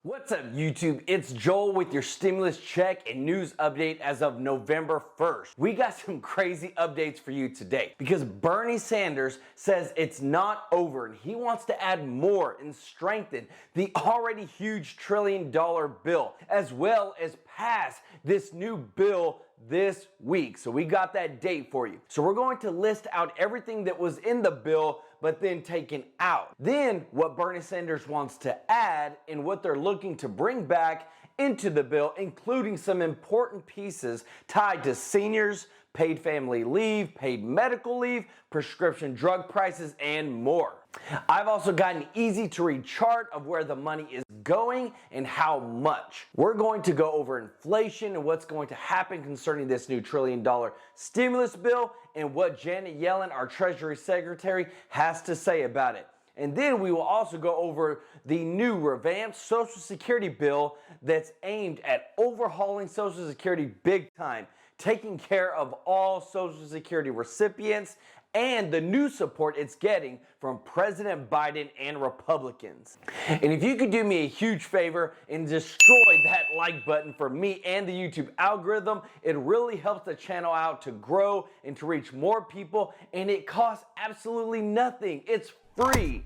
What's up, YouTube? It's Joel with your stimulus check and news update as of November 1st. We got some crazy updates for you today because Bernie Sanders says it's not over and he wants to add more and strengthen the already huge $1 trillion bill, as well as pass this new bill this week. So we got that date for you. So we're going to list out everything that was in the bill but then taken out. Then what Bernie Sanders wants to add and what they're looking to bring back into the bill, including some important pieces tied to seniors, paid family leave, paid medical leave, prescription drug prices, and more. I've also got an easy to read chart of where the money is going and how much. We're going to go over inflation and what's going to happen concerning this new $1 trillion stimulus bill and what Janet Yellen, our Treasury Secretary, has to say about it. And then we will also go over the new revamped Social Security bill that's aimed at overhauling Social Security big time, taking care of all Social Security recipients, and the new support it's getting from President Biden and Republicans. And if you could do me a huge favor and destroy that like button for me and the YouTube algorithm, it really helps the channel out to grow and to reach more people, and it costs absolutely nothing. It's free,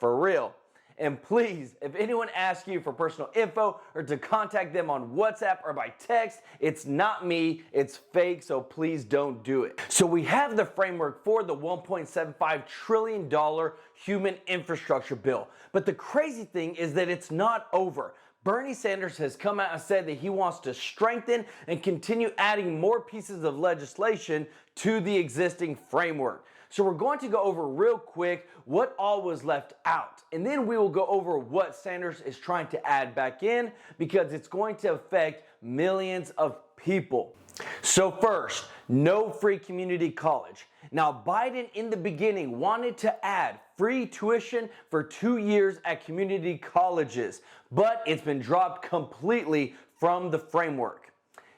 for real. And please, if anyone asks you for personal info or to contact them on WhatsApp or by text, it's not me, it's fake, so please don't do it. So we have the framework for the $1.75 trillion human infrastructure bill. But the crazy thing is that it's not over. Bernie Sanders has come out and said that he wants to strengthen and continue adding more pieces of legislation to the existing framework. So we're going to go over real quick what all was left out. And then we will go over what Sanders is trying to add back in because it's going to affect millions of people. So first, no free community college. Now, Biden in the beginning wanted to add free tuition for 2 years at community colleges, but it's been dropped completely from the framework.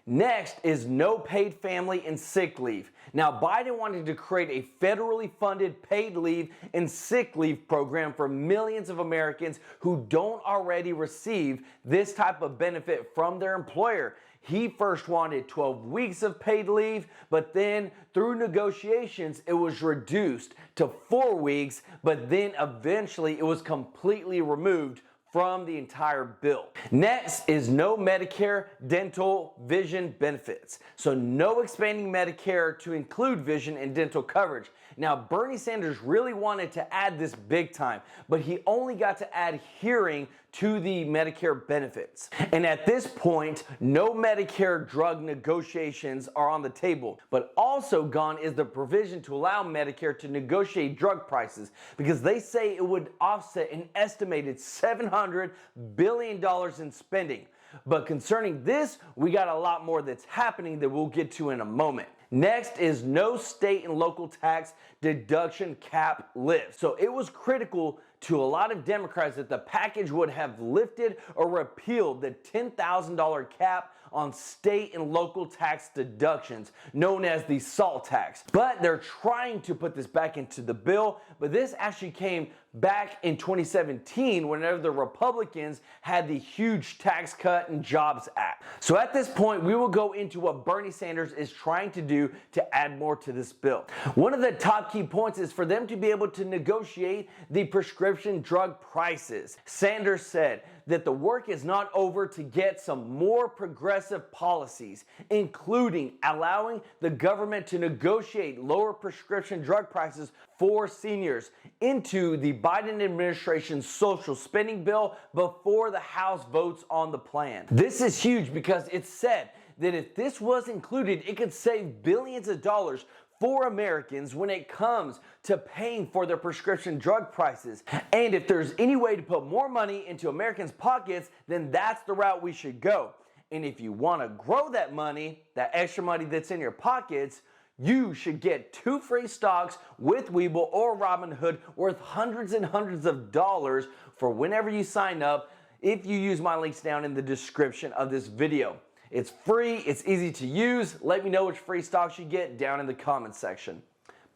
Next is no paid family and sick leave. Now, Biden wanted to create a federally funded paid leave and sick leave program for millions of Americans who don't already receive this type of benefit from their employer. He first wanted 12 weeks of paid leave, but then through negotiations, it was reduced to 4 weeks, but then eventually it was completely removed from the entire bill. Next is no Medicare, dental, vision benefits. So no expanding Medicare to include vision and dental coverage. Now, Bernie Sanders really wanted to add this big time, but he only got to add hearing to the Medicare benefits. And at this point, no Medicare drug negotiations are on the table, but also gone is the provision to allow Medicare to negotiate drug prices because they say it would offset an estimated $700 billion in spending. But concerning this, we got a lot more that's happening that we'll get to in a moment. Next is no state and local tax deduction cap lift. So it was critical to a lot of Democrats that the package would have lifted or repealed the $10,000 cap on state and local tax deductions, known as the SALT tax. But they're trying to put this back into the bill, but this actually came back in 2017 whenever the Republicans had the huge Tax Cut and Jobs Act. So at this point, we will go into what Bernie Sanders is trying to do to add more to this bill. One of the top key points is for them to be able to negotiate the prescription drug prices. Sanders said that the work is not over to get some more progressive policies, including allowing the government to negotiate lower prescription drug prices for seniors into the Biden administration's social spending bill before the House votes on the plan. This is huge because it said that if this was included, it could save billions of dollars for Americans when it comes to paying for their prescription drug prices. And if there's any way to put more money into Americans' pockets, then that's the route we should go. And if you want to grow that money, that extra money that's in your pockets, you should get 2 free stocks with Webull or Robinhood worth hundreds and hundreds of dollars for whenever you sign up if you use my links down in the description of this video. It's free, it's easy to use. Let me know which free stocks you get down in the comments section.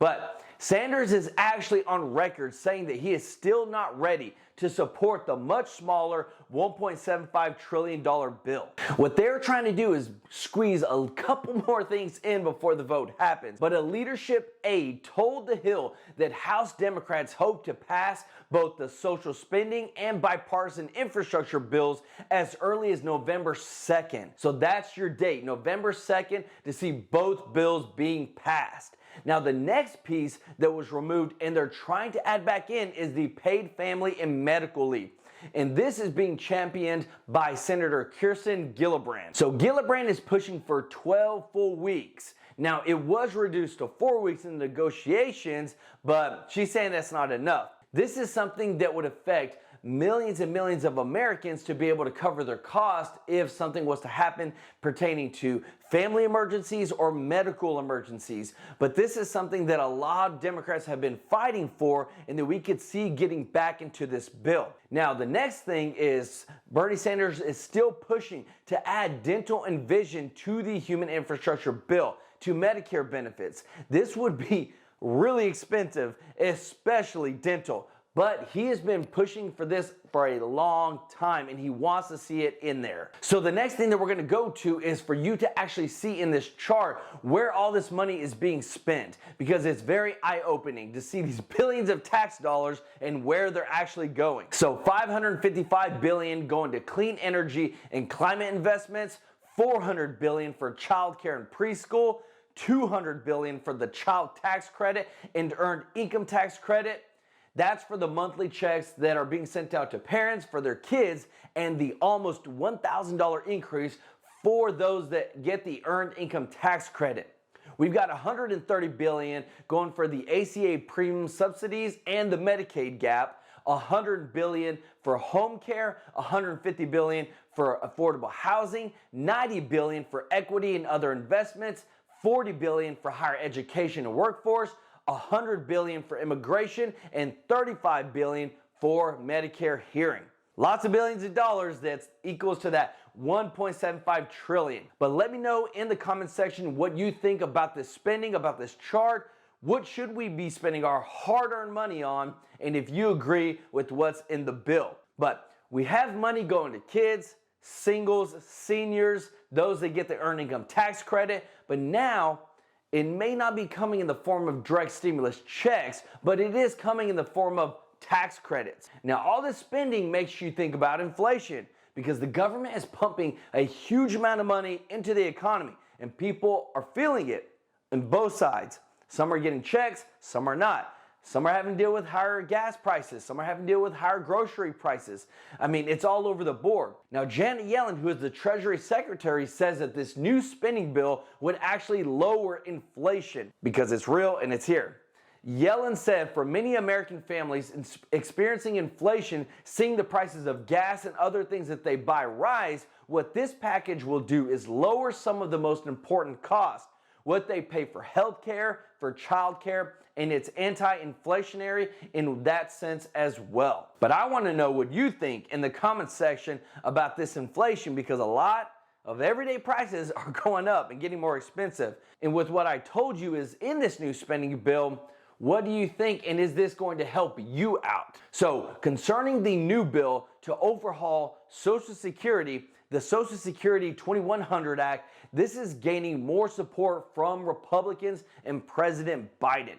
But Sanders is actually on record saying that he is still not ready to support the much smaller $1.75 trillion bill. What they're trying to do is squeeze a couple more things in before the vote happens. But a leadership aide told The Hill that House Democrats hope to pass both the social spending and bipartisan infrastructure bills as early as November 2nd. So that's your date, November 2nd, to see both bills being passed. Now, the next piece that was removed and they're trying to add back in is the paid family and medical leave. And this is being championed by Senator Kirsten Gillibrand. So Gillibrand is pushing for 12 full weeks. Now, it was reduced to 4 weeks in the negotiations, but she's saying that's not enough. This is something that would affect millions and millions of Americans to be able to cover their cost if something was to happen pertaining to family emergencies or medical emergencies. But this is something that a lot of Democrats have been fighting for and that we could see getting back into this bill. Now, the next thing is Bernie Sanders is still pushing to add dental and vision to the human infrastructure bill, to Medicare benefits. This would be really expensive, especially dental. But he has been pushing for this for a long time and he wants to see it in there. So the next thing that we're going to go to is for you to actually see in this chart where all this money is being spent, because it's very eye-opening to see these billions of tax dollars and where they're actually going. So $555 billion going to clean energy and climate investments, $400 billion for childcare and preschool, $200 billion for the child tax credit and earned income tax credit. That's for the monthly checks that are being sent out to parents for their kids, and the almost $1,000 increase for those that get the earned income tax credit. We've got $130 billion going for the ACA premium subsidies and the Medicaid gap, $100 billion for home care, $150 billion for affordable housing, $90 billion for equity and other investments, $40 billion for higher education and workforce, $100 billion for immigration, and $35 billion for Medicare hearing. Lots of billions of dollars that equals to that $1.75 trillion. But let me know in the comment section what you think about this spending, about this chart. What should we be spending our hard-earned money on? And if you agree with what's in the bill. But we have money going to kids, singles, seniors, those that get the earned income tax credit. But now, it may not be coming in the form of direct stimulus checks, but it is coming in the form of tax credits. Now, all this spending makes you think about inflation because the government is pumping a huge amount of money into the economy and people are feeling it on both sides. Some are getting checks, some are not. Some are having to deal with higher gas prices. Some are having to deal with higher grocery prices. I mean, it's all over the board. Now, Janet Yellen, who is the Treasury Secretary, says that this new spending bill would actually lower inflation because it's real and it's here. Yellen said for many American families experiencing inflation, seeing the prices of gas and other things that they buy rise, what this package will do is lower some of the most important costs. What they pay for health care, for child care, and it's anti-inflationary in that sense as well. But I want to know what you think in the comments section about this inflation because a lot of everyday prices are going up and getting more expensive. And with what I told you is in this new spending bill, what do you think, and is this going to help you out? So concerning the new bill to overhaul Social Security, the Social Security 2100 Act, this is gaining more support from Republicans and President Biden.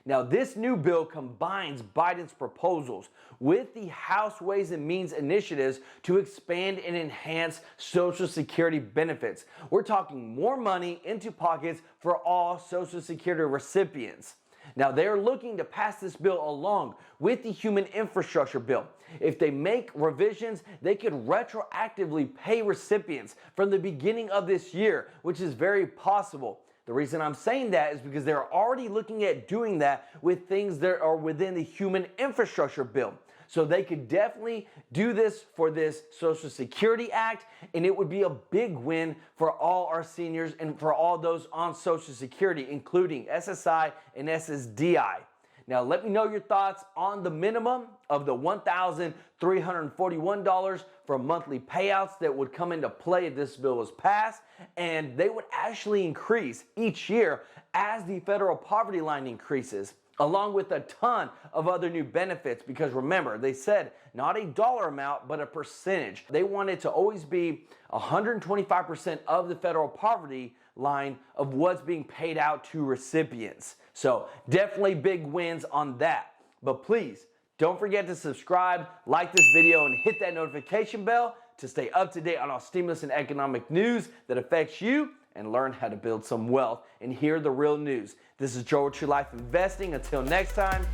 Now, this new bill combines Biden's proposals with the House Ways and Means initiatives to expand and enhance Social Security benefits. We're talking more money into pockets for all Social Security recipients. Now, they're looking to pass this bill along with the Human Infrastructure Bill. If they make revisions, they could retroactively pay recipients from the beginning of this year, which is very possible. The reason I'm saying that is because they're already looking at doing that with things that are within the Human Infrastructure Bill. So they could definitely do this for this Social Security Act, and it would be a big win for all our seniors and for all those on Social Security, including SSI and SSDI. Now, let me know your thoughts on the minimum of the $1,341 for monthly payouts that would come into play if this bill was passed, and they would actually increase each year as the federal poverty line increases, along with a ton of other new benefits, because remember, they said not a dollar amount, but a percentage. They want it to always be 125% of the federal poverty line of what's being paid out to recipients. So definitely big wins on that. But please, don't forget to subscribe, like this video, and hit that notification bell to stay up to date on all stimulus and economic news that affects you, and learn how to build some wealth and hear the real news. This is Joe with True Life Investing. Until next time,